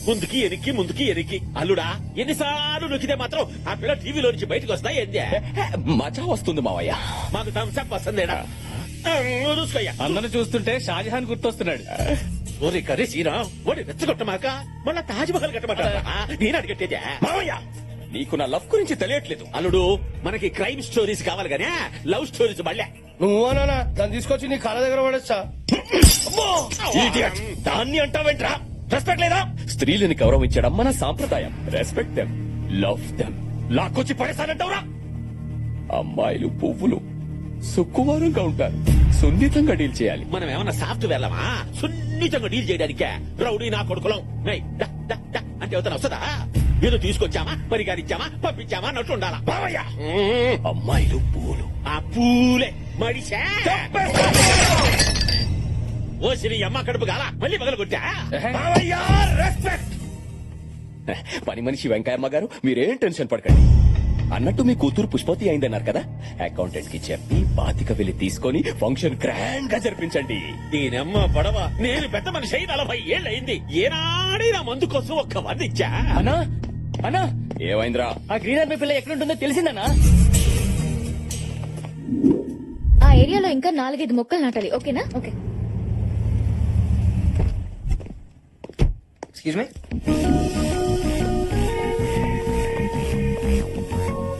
ముందుకి ఎనికి అల్లుడా ఎన్నిసార్లు నొక్కితే మాత్రం ఆ పిల్ల టీవీలో నుంచి బయటకు వస్తా ఏందే మజా వస్తుంది మావయ్య. మాకు థమ్స్అప్ వస్తుందేడా చూసుకోయ్యా. అందరిని చూస్తుంటే షాజహాన్ గుర్తొస్తున్నాడు. ఓరి కర్రీ సీనా ఓడి రెచ్చగొట్టమాక మళ్ళా తాజ్ మహల్ కట్టమాట నేను అడిగట్టేదే మావయ్య నీకు నా లవ్ గురించి తెలియట్లేదు. అల్లుడు మనకి క్రైమ్ స్టోరీస్ కావాలి గానే లవ్ స్టోరీస్ మళ్ళా నువ్వు నాన్న దాన్ని తీసుకొచ్చి నీ కాళ్ళ దగ్గర పడేస్తా. Idiot. దాన్ని అంటావేంట్రా? రెస్పెక్ట్ లేదా? స్త్రీలని గౌరవించడం మన సాంప్రదాయం. Respect them, love them. లాక్కొచ్చి పడేసానంటావురా? అమ్మాయిలు పువ్వులు సుక్కువారంగా ఉంటారు, సున్నితంగా డీల్ చేయాలి. మనం ఏమన్నా సాఫ్ట్వేర్ లమా సున్నితంగా డీల్ చేయడానికే రౌడీ నా కొడుకులం అంటే అవుతాను వస్తుందా? ఏదో తీసుకొచ్చామా పరిగారిచ్చామా పంపించామా అన్నట్టు ఉండాలా బావయ్య. అమ్మాయిలు పువ్వులు ఆ పూలే మడిసా ఓ శ్రీ అమ్మ కడుపు గాల మళ్ళీ పగల కొట్టా రెస్పెక్ట్. పని మనిషి వెంకయ్యమ్మ గారు మీరేం టెన్షన్ పడకండి. అన్నట్టు మీ కూతురు పుష్పతి అయిందన్నారు కదా, అకౌంటెంట్ కి చెప్పి 25,000 తీసుకొని ఫంక్షన్ గ్రాండ్ గా జరిపించండి. దీనమ్మ పడవ నేను పెద్ద మనిషి అయి 40 ఏళ్ళయింది. ఏనాడైనా మందు కోసం ఒక్క 100 ఇచ్చా. అన్నా అన్నా ఏమైందిరా? ఆ గ్రీన్ ఆర్మీ పిల్ల ఎక్కడుంటుందో తెలిసిందన్నా? ఆ ఏరియాలో ఇంకా 4-5 మొక్కలు నాటాలి. ఓకేనా? Okay. Excuse me.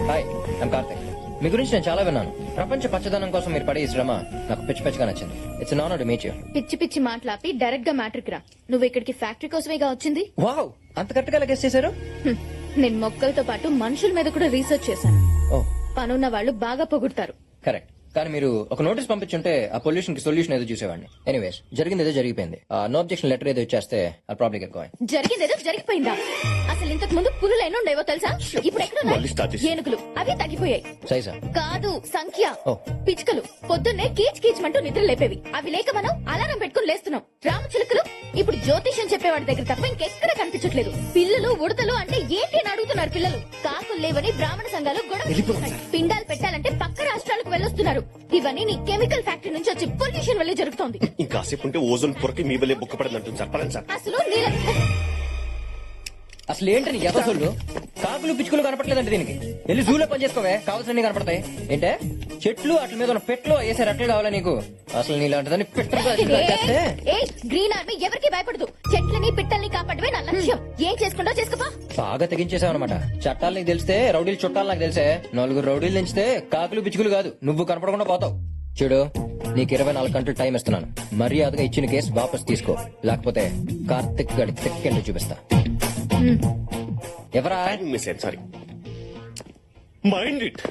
Hi, I'm Karthik. మీ గురించి నేను చాలా విన్నాను. ప్రపంచ పచ్చదనం కోసం మీరు పడే ఈ శ్రమ నాకు పిచ్చి పిచ్చిగా నచ్చింది. It's an honour to meet you. పిచ్చి పిచ్చి మాట్లాపి డైరెక్ట్ గా మ్యాట్రిక్ రా. నువ్వు ఇక్కడికి ఫ్యాక్టరీ కోసమేగా వచ్చింది? వావ్, అంత కరెక్ట్ గా గెస్ చేశారు. నేను మొక్కలతో పాటు మనుషుల మీద కూడా రీసెర్చ్ చేశాను. ఓ, పనున్న వాళ్ళు బాగా పొగుడతారు. కరెక్ట్. కానీ మీరు ఒక నోటీస్ పంపించుంటే ఆ పొల్యూషన్ కి సొల్యూషన్ ఏదో చూసేవాడిని. ఎనీవేస్, జరిగింది ఏదో జరిగిపోయింది. నో అబ్జెక్షన్ లెటర్ ఏదో ఇచ్చేస్తే ఆ ప్రాబ్లం ఎక్కువ. జరిగిందేదో జరిగిపోయిందా? అసలు ఇంతకు ముందు పులులు ఎన్ని ఉండేవో తెలుసా? ఇప్పుడు ఎక్కడ ఏనుగులు అవి తగ్గిపోయాయి. సైజా కాదు, సంఖ్య. ఓ. పిచ్చుకలు పొద్దున్నే కీచ్ కీచ్మంటూ నిద్ర లేపేవి. అవి లేక మనం అలారం పెట్టుకుని లేస్తున్నాం. రామచిలుకలు ఇప్పుడు జ్యోతిష్యం చెప్పేవాడి దగ్గర తప్ప ఇంకెక్కడ కనిపించట్లేదు. పిల్లలు ఉడతలు అంటే ఏంటి అని అడుగుతున్నారు పిల్లలు. కాకులు లేవని బ్రాహ్మణ సంఘాలు గొడవ. పిండాలు పెట్టాలంటే పక్క రాష్ట్రాలకు వెళ్ళొస్తున్నారు. ఇవన్నీ నీ కెమికల్ ఫ్యాక్టరీ నుంచి వచ్చి పొల్యూషన్ వల్లే జరుగుతోంది. ఇంకాసేపు ఉంటే ఓజోన్ పొరకి మీ వల్లే బుక్క పడదంటుంది చెప్పాలని సార్. అసలు నీళ్ళ అసలు ఏంటని ఎదసోళ్ళు? కాకులు పిచ్చుకలు కనపట్లేదంటే దీనికి వెళ్ళి జూలో పని చేసుకోవే, కావాల్సినవి కనపడతాయి. ఏంటే చెట్లు అట్ల మీద ఉన్న పెట్లు వేసే రెట్లు కావాలా నీకు? అసలు నీలాంటిదని గ్రీన్ ఆర్మీ ఎవరికి భయపడదు. చెట్లని పిట్టల్ని కాపాడమే నా లక్ష్యం. ఏం చేసుకుంటో చేసుకోపా. బాగా తెగించేసావు అనమాట. చట్టాలు నీకు తెలిస్తే రౌడీలు చుట్టాలు నాకు తెలిసే. 4 రౌడీలు తెంచితే కాకులు పిచ్చుకలు కాదు, నువ్వు కనపడకుండా పోతావు. చూడు, నీకు 24 గంటలు టైం ఇస్తున్నాను. మర్యాదగా ఇచ్చిన కేసు వాపస్ తీసుకో, లేకపోతే కార్తిక్ గడి తెక్కెళ్ళి చూపిస్తా. ఎవరా? Sorry mind it.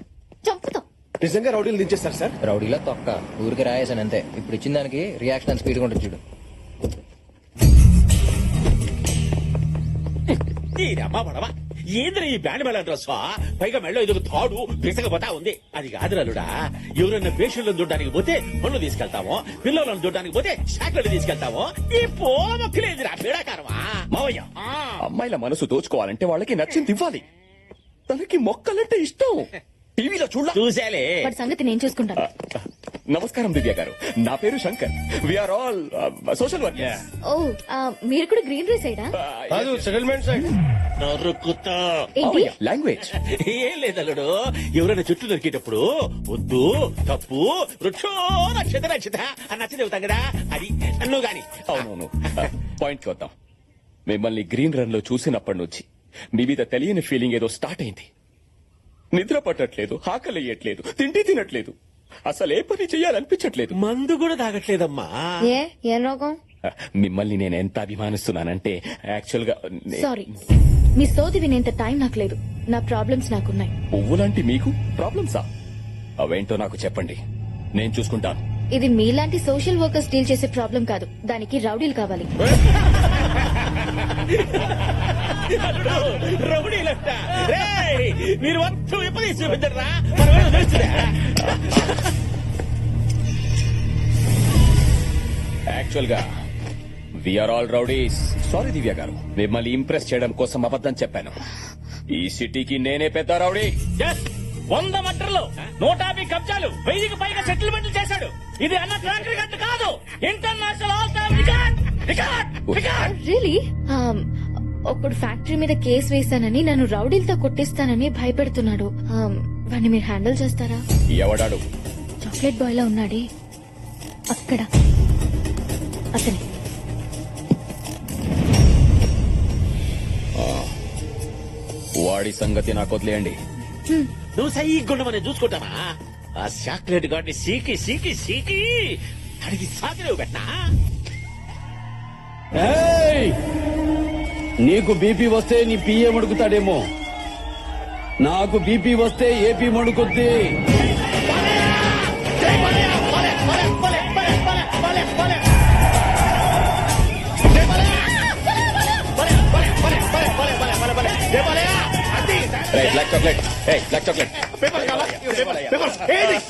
చంపుతాం. నిజంగా రౌడీలు దించేస్తారు సార్? రౌడీలో తొక్క ఊరికి రాయేసాను అంతే. ఇప్పుడు ఇచ్చిన దానికి రియాక్షన్ స్పీడ్ ఉంటుంది చూడు. అమ్మా పడవా ఏంద్ర ఈ బ్యాండ్ మేళ డ్రెస్ పైగా మెళ్ళో ఎదుగు తాడు పిసకపోతా ఉంది. అది కాదురాలుడా, ఎవరైనా పేషెంట్లను చూడడానికి పోతే పళ్ళు తీసుకెళ్తామో, పిల్లలను చూడడానికి పోతే షాక్లను తీసుకెళ్తామో. ఈ పోమొక్కలేదురా పీడాకారమా మావయ్య, అమ్మాయిల మనసు దోచుకోవాలంటే వాళ్ళకి నచ్చింది ఇవ్వాలి. తనకి మొక్కలంటే ఇష్టం. టీవీలో చూసేలే. వాడి సంగతి నేను చూసుకుంటాను. నమస్కారం దివ్య గారు, నా పేరు Shankar. We're all social workers. ఓ, మీరు కూడా గ్రీనరీ సైడా? కాదు, సెటిల్మెంట్ సైడ్. ఏంటి? లాంగ్వేజ్ ఏం లేదల్లుడు, ఎవరైనా చుట్టూ దొరికేటప్పుడు వద్దు తప్పు వృక్షో నక్షత నక్షత అని నచ్చ చెబుతాం కదా, అది అన్ను గాని. అవునవును. పాయింట్ కి వద్దాం. మిమ్మల్ని గ్రీన్ రన్ లో చూసినప్పటి నుంచి మీ మీద తెలియని ఫీలింగ్ ఏదో స్టార్ట్ అయింది. నిద్ర పట్టట్లేదు, ఆకలియట్లేదు, తిండి తినట్లేదు, అసలు ఏ పని చెయ్యాలనిపించట్లేదు. మందు కూడా తాగట్లేదమ్మా. ఏం రోగం? మిమ్మల్ని నేను ఎంత అభిమానిస్తున్నానంటే యాక్చువల్ గా సారీ, మీ సోది వినేంత టైం నాకు లేదు. నా ప్రాబ్లమ్స్ నాకున్నాయి. పువ్వులాంటి మీకు ప్రాబ్లమ్సా? అవేంటో నాకు చెప్పండి, నేను చూసుకుంటాను. ఇది మీలాంటి సోషల్ వర్కర్స్ డీల్ చేసే ప్రాబ్లం కాదు. దానికి రౌడీలు కావాలి. రౌడీలంట మీరు మొత్తం విపరీత చూపించరా? యాక్చువల్ గా వీఆర్ ఆల్ రౌడీస్. సారీ దివ్య గారు, మిమ్మల్ని ఇంప్రెస్ చేయడం కోసం అబద్ధం చెప్పాను. ఈ సిటీకి నేనే పెద్ద రౌడీ. 100 మర్డర్లు, 150 కబ్జాలు, 1000కి పైగా సెటిల్మెంట్లు చేశాడు. ఇది అన్న ట్రాక్ రికార్డ్ కాదు, international all time record. Really? ఒకడు ఫ్యాక్టరీ మీద కేసు వేశానని నన్ను రౌడీలతో కొట్టిస్తానని భయపెడుతున్నాడు. వాడిని మీరు హ్యాండిల్ చేస్తారా? ఎవడాడు? చాక్లెట్ బాయ్ లా ఉన్నాడే అక్కడ, అతనే. వాడి సంగతి నాకు వదిలేయండి. నువ్వు సైగుండ మనం చూసుకుంటామా? ఆ చాక్లెట్ గాడిని సీకి సీకి సీకి అడిగి సాగిలేవు పెట్టనా? ఏయ్! నీకు బీపీ వస్తే నీ పిఏ మడుకుతాడేమో, నాకు బీపీ వస్తే ఏపీ మడుకుద్ది. Black chocolate, black chocolate.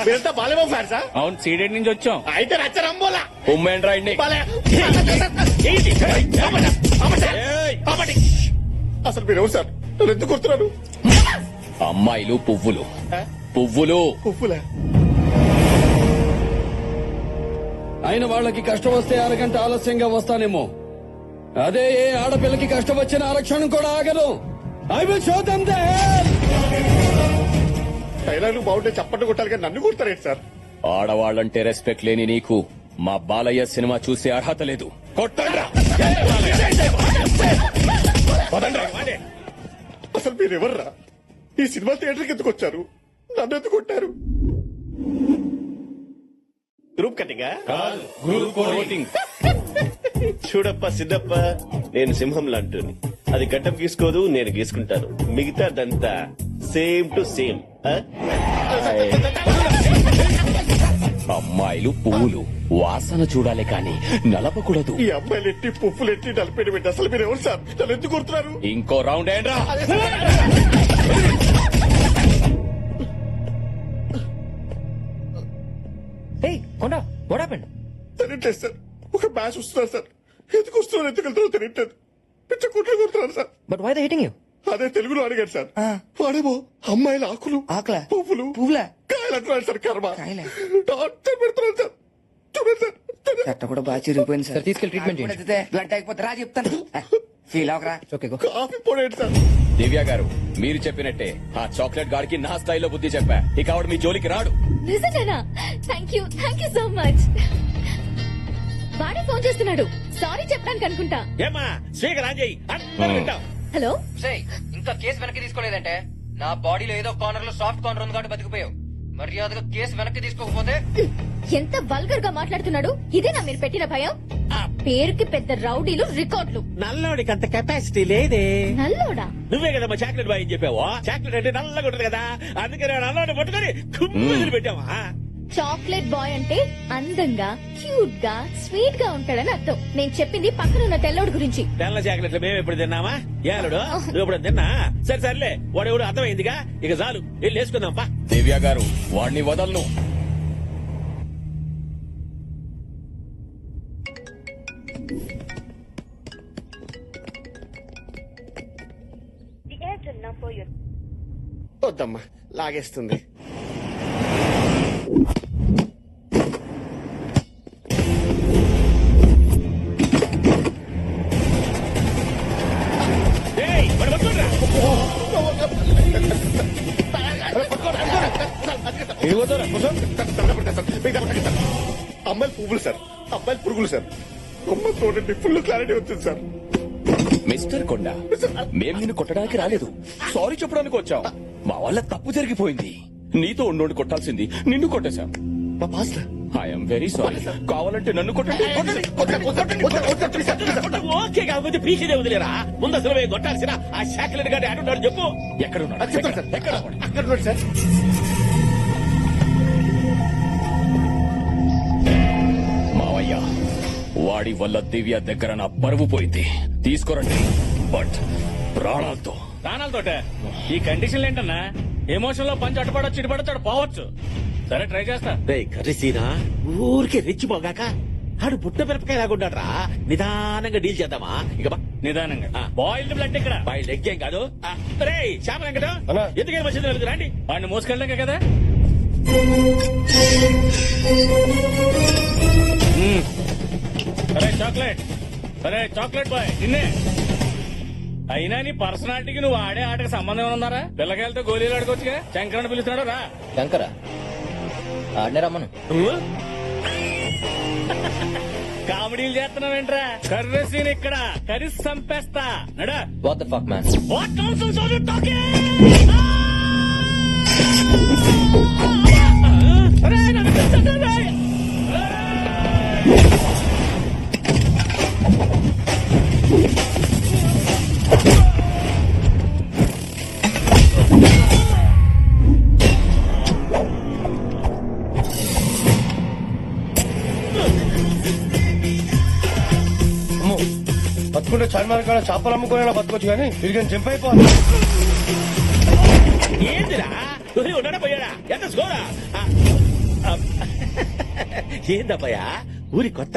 మీరంతా బాలేమో ఫ్యాన్సా? అవును, సీడెడ్ నుంచి వచ్చాం. అయితే రచ్చరంబోలా ఉమ్మెండ్ రాయండి. అసలు మీరు ఎవరు సార్? నన్ను ఎందుకు కొడుతున్నారు? అమ్మాయిలు పువ్వులు, పువ్వులు. ఉప్పులే అయిన వాళ్ళకి కష్టం వస్తే అరగంట ఆలస్యంగా వస్తానేమో, అదే ఏ ఆడపిల్లకి కష్టం వచ్చిన ఆరక్షణం కూడా ఆగదు. I will show them the hell. డైలాగులు బాగుంటే చప్పట్లు కొట్టాలి కానీ నన్ను కొడతారేంటి సార్? ఆడవాళ్ళంటే రెస్పెక్ట్ లేని నీకు మా బాలయ్య సినిమా చూసే అర్హత లేదు. కొట్టండ్రా. అసలు మీరు ఎవర్రా? ఈ సినిమా థియేటర్కి ఎందుకు వచ్చారు? నన్ను ఎందుకు కొట్టారు? గ్రూప్ కటింగా? చూడప్ప సిద్ధప్ప, నేను సింహం లాంటిని. అది గడ్డం గీసుకోదు, నేను గీసుకుంటాను. మిగతాదంతా సేమ్ టు సేమ్. అమ్మాయిలు పువ్వులు వాసన చూడాలి కానీ నలపకూడదు. ఈ అమ్మాయిలు ఎట్టి పువ్వులు ఎట్టి నలిపేయడం ఏంటి? అసలు మీరు ఎవరు సార్? నన్ను ఎందుకు కొడుతున్నారు? ఇంకో రౌండ్ ఏంట్రా? తెలియట్లేదు సార్. ఒక మ్యాచ్ వస్తున్నారు సార్. ఎందుకు వస్తున్నారు, ఎందుకు వెళ్తారో తెలియట్లేదు. పిచ్చ కుట్లు కొడుతున్నారు sir. But why they hitting you? అదే తెలుగులో అడిగారు సార్. వాడేమో అమ్మాయిల ఆకులు, ఆకులా? పువ్వులు, పువ్వులా? కాయలు అంటున్నాడు సార్. కర్మ కాయలా? డాక్టర్ పెడుతున్నాడు సార్. చూడండి సార్. చెట్ట కూడా బాగా చిరిగిపోయింది సార్ తీసుకెళ్లి ట్రీట్మెంట్ చేయండి. బ్లడ్ అయిపోతే రా చెప్తాను. ఫీల్ అవకరా. Okay go. కాఫీ పొడేంటి సార్? దివ్య గారు, మీరు చెప్పినట్టే ఆ చాక్లెట్ గాడికి నా స్థాయిలో బుద్ధి చెప్పా. ఇక ఆవిడ మీ జోలికి రాడు. నిజంగానా? Thank you so much. వాడే ఫోన్ చేస్తున్నాడు. సారీ చెప్పడానికి అనుకుంటా. ఏమా స్పీకర్ ఆన్ చేయి, అందరూ వింటాం. హలో, ఇంకా కేసు వెనక్కి తీసుకోలేదంటే నా బాడీలో ఏదో కార్నర్ లో సాఫ్ట్ కార్నర్ ఉంది కాబట్టి బతికిపోయావు. మర్యాదగా కేసు వెనక్కి తీసుకోకపోతే. ఎంత వల్గర్ గా మాట్లాడుతున్నాడు. ఇదేనా మీరు పెట్టిన భయం? ఆ పేరుకి పెద్ద రౌడీలు, రికార్డులు. నల్లోడికి అంత కెపాసిటీ లేదే. నల్లోడా? నువ్వే కదా మా చాక్లెట్ బాయ్ అని చెప్పావు. చాక్లెట్ అంటే నల్లగా ఉంటది కదా, అందుకని నల్లోడి పట్టుకొని కుమ్మిదిలు పెట్టావా? చాక్లెట్ బాయ్ అంటే అందంగా, క్యూట్ గా, స్వీట్ గా ఉంటాడని అర్థం. నేను చెప్పింది పక్కనున్న తెల్లోడు గురించి. తెల్ల చాక్లెట్లు మేము ఎప్పుడు తిన్నామా? ఏలుడు నువ్వు ఎప్పుడు తిన్నా? సరే సర్లే, వాడు ఎవడు అర్థమైందిగా, ఇక చాలు వెళ్ళి వేసుకుందాం పా. దివ్య గారు, వాడిని వదలను. వద్దమ్మా, లాగేస్తుంది. ఏయ్, వాడు పట్టుకోండిరా. అమ్మాయిలు పువ్వులు సార్, అమ్మాయిలు పురుగులు సార్. అమ్మాయి చూడండి, ఫుల్ క్లారిటీ వచ్చింది సార్. మిస్టర్ కొండ, మేం నిన్ను కొట్టడానికి రాలేదు, సారీ చెప్పడానికి వచ్చాం. మా వల్ల తప్పు జరిగిపోయింది. నీతో ఉండి కొట్టాల్సింది నిన్ను కొట్టేశాం. మా పాస్టర్ ఐఎమ్ వెరీ సారీ. కావాలంటే నన్ను కొట్టండి. ఓకే కాకపోతే పీకేదే వదిలేరా. ముందు అసలు మేము కొట్టాల్సిన ఆ చాక్లెట్ గారి ఆడున్నాడు చెప్పు. ఎక్కడున్నాడు? చెప్తాను సార్. ఎక్కడ? అక్కడ ఉన్నాడు సార్. మావయ్య, వాడి వల్ల దివ్య దగ్గర నా పరువు పోయింది. తీసుకురండి, బట్ ప్రాణాలతో. ప్రాణాలతోట ఈ కండిషన్ ఏంటన్నా? ఎమోషన్ లో పంచి అటుపడొచ్చు, ఇటుపడొచ్చు, పోవచ్చు. సరే ట్రై చేస్తా. రే కర్రీసీనా, ఊరికే రెచ్చిపోగాక. ఆడు పుట్ట మిరపకాయ లాగుంటాడ్రా. నిదానంగా డీల్ చేద్దామా? ఇక బా. నిదానంగా. బాయిల్డ్ బ్లడ్ ఇక్కడ. బాయ్ లెగ్ ఏం కాదు. రే చేప వెంకటం, అన్నా. ఎందుకని మంచిది రండి. వాడిని మోసుకెళ్ళాక కదా. సరే చాక్లెట్, సరే చాక్లెట్ బాయ్ నిన్నే. అయినా నీ పర్సనాలిటీకి నువ్వు ఆడే ఆటకి సంబంధం ఏమైనా ఉన్నారా? పిల్లకాయలతో గోళీలు ఆడుకోవచ్చుగా. శంకరని పిలుస్తున్నాడు రా. శంకర ఆడనే రమ్మను. కామెడీలు చేస్తున్నావేంట్రా? కర్రీ సీన్ ఇక్కడ కరిసి చంపేస్తా. నడా what the fuck man. What nonsense are you talking? అరే, నన్ను పిలిచాడు, రే. బతుకుంటే చార్మార్ కాడ చేపలు అమ్ముకునేలా బతకొచ్చు కానీ తిరిగి జంప్ అయిపోవాలి. ఏందిరా ఉన్నాడా పోయాడా? ఎంత స్కోరా? ఏందబ్బయ్యా ఊరి కొత్త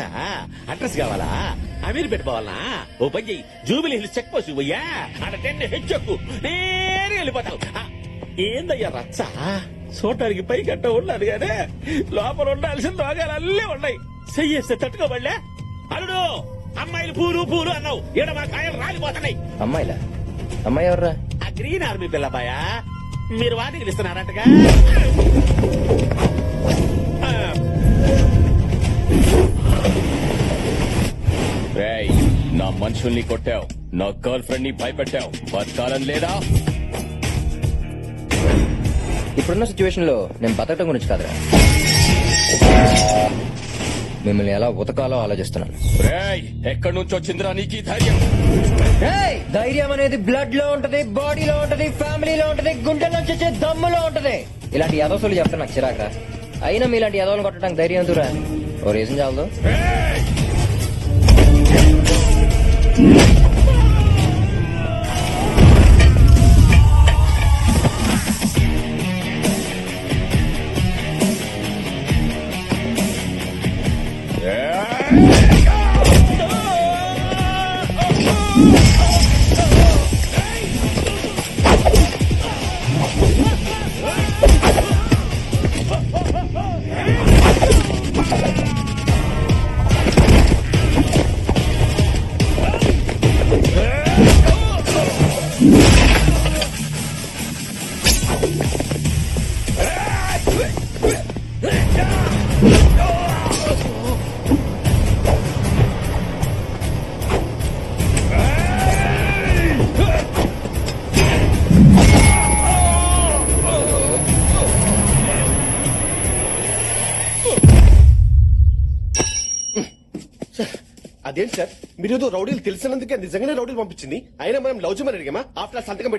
అడ్రస్ కావాలా? అమీర్ పెట్టుకోవాలనా? ఓ పని చెయ్యి, జూబిలీ హిల్స్ చెక్ పోస్ట్ పోయ్యా, అక్కడ 10 హెచ్చెక్కు నేరుగా వెళ్ళిపోతావు. ఏందయ్యా రచ్చ? చూడటానికి పై గట్ట ఉన్నాడు గానే లోపల ఉండాల్సిన రోగాలు అల్లే ఉన్నాయి. చెయ్యేస్తే తట్టుకోబడలే. అల్లుడు అమ్మాయిలు పూలు పూలు అన్నావు, ఈడ మా కాయలు రాలిపోతున్నాయి. అమ్మాయిలా? అమ్మాయి ఎవర్రా? ఆ గ్రీన్ ఆర్మీ పిల్లబాయా, మీరు వాటికి ఇస్తున్నారంటగా. రేయ్, నా మనుషుల్ని కొట్టావు, నా గర్ల్ ఫ్రెండ్ ని భయపెట్టావు, బతకాలని లేదా? ఇప్పుడున్న సిచ్యువేషన్ లో నేను బతకటం గురించి కాదురా, మిమ్మల్ని ఎలా ఉతకాలో ఆలోచిస్తున్నాను. రేయ్, ఎక్కడి నుంచి వచ్చిందిరా నీకు ఈ ధైర్యం? ఏయ్! ధైర్యం అనేది బ్లడ్ లో ఉంటది, బాడీలో ఉంటది, ఫ్యామిలీలో ఉంటది, గుండెల నుంచి వచ్చే దమ్ములో ఉంటది. ఇలాంటి యదవసులు చెప్తే నాకు చిరాకరా. అయినా మీలాంటి యదవలు కొట్టడానికి ధైర్యం ఎందుకురా? ఓ రీజన్ చాలదు. అదేంటి సార్, మీరు ఏదో రౌడీలు తెలిసినందుకే నిజంగానే రౌడీలు పంపించింది. అయినా మనం లవ్ చేయమని అడిగామా? ఆఫ్టర్ సంతకం